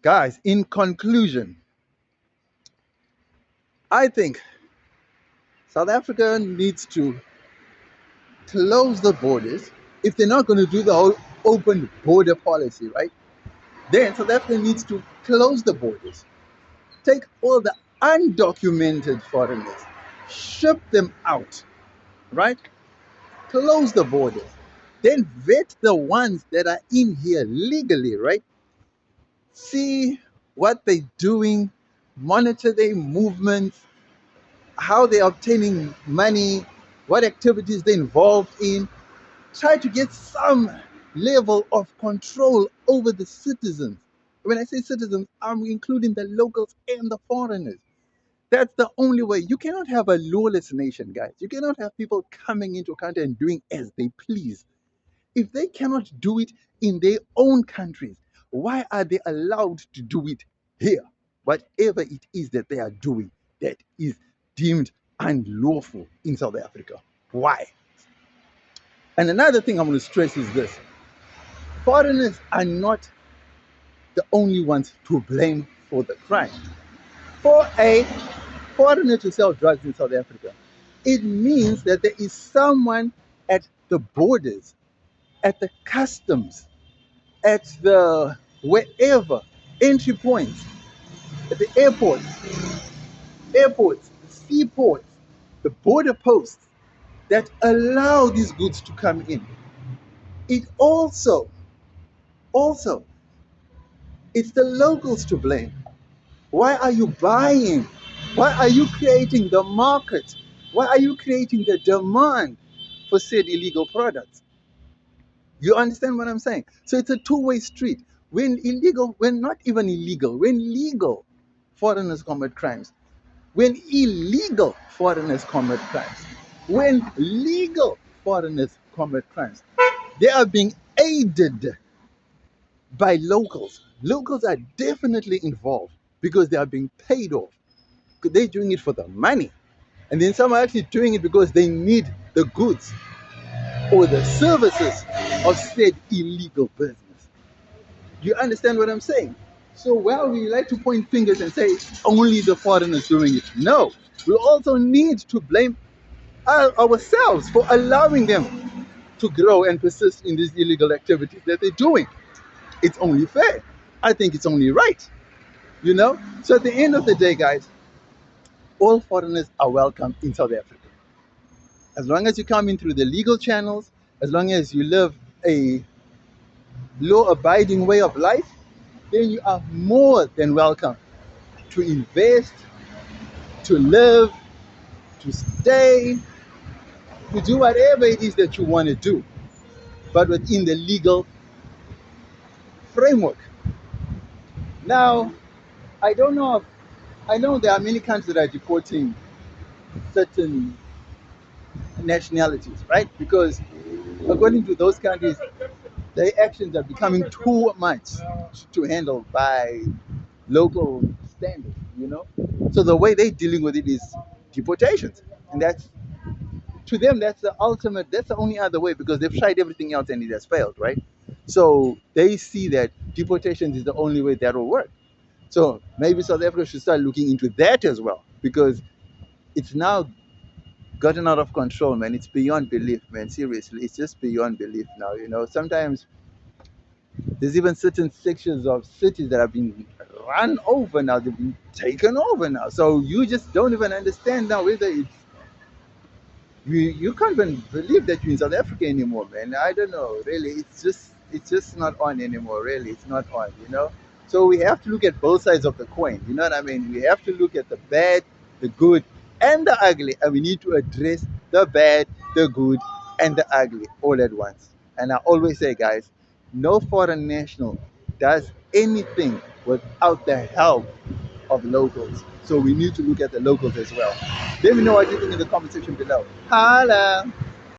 Guys, in conclusion, I think South Africa needs to close the borders. If they're not going to do the whole open border policy, right? Then South Africa needs to close the borders, take all the undocumented foreigners, ship them out, right? Close the borders. Then vet the ones that are in here legally, right? See what they're doing, monitor their movements, how they're obtaining money, what activities they're involved in. Try to get some level of control over the citizens. When I say citizens, I'm including the locals and the foreigners. That's the only way. You cannot have a lawless nation, guys. You cannot have people coming into a country and doing as they please. If they cannot do it in their own countries, why are they allowed to do it here? Whatever it is that they are doing that is deemed unlawful in South Africa. Why? And another thing I'm going to stress is this: foreigners are not the only ones to blame for the crime. For a foreigner to sell drugs in South Africa, it means that there is someone at the borders, at the customs, at the wherever entry points, at the airports, the seaports, the border posts that allow these goods to come in. It also, it's the locals to blame. Why are you buying? Why are you creating the market? Why are you creating the demand for said illegal products? You understand what I'm saying? So it's a two-way street. When not even illegal, when legal foreigners commit crimes, when illegal foreigners commit crimes, when legal foreigners commit crimes, they are being aided by locals. Locals are definitely involved because they are being paid off. They're doing it for the money. And then some are actually doing it because they need the goods or the services of said illegal business. You understand what I'm saying? So while we like to point fingers and say only the foreigners doing it, no, we also need to blame ourselves for allowing them to grow and persist in these illegal activities that they're doing. It's only fair. I think it's only right, you know? So at the end of the day, guys, all foreigners are welcome in South Africa. As long as you come in through the legal channels, as long as you live a law abiding way of life, then you are more than welcome to invest, to live, to stay, to do whatever it is that you want to do, but within the legal framework. Now, I don't know if, I know there are many countries that are deporting certain nationalities, right? Because according to those countries, their actions are becoming too much to handle by local standards, you know? So the way they're dealing with it is deportations. And that's, to them, that's the ultimate, that's the only other way because they've tried everything else and it has failed, right? So they see that deportations is the only way that will work. So maybe South Africa should start looking into that as well because it's now gotten out of control, man. It's beyond belief, man. Seriously, it's just beyond belief now. You know, sometimes there's even certain sections of cities that have been run over now. They've been taken over now. So you just don't even understand now whether it's you can't even believe that you're in South Africa anymore, man. I don't know, really. It's just not on anymore. Really, it's not on. You know. So we have to look at both sides of the coin. You know what I mean? We have to look at the bad, the good, and the ugly, and we need to address the bad, the good, and the ugly all at once. And I always say, guys, no foreign national does anything without the help of locals. So we need to look at the locals as well. Let me know what you think in the comment section below. Holla!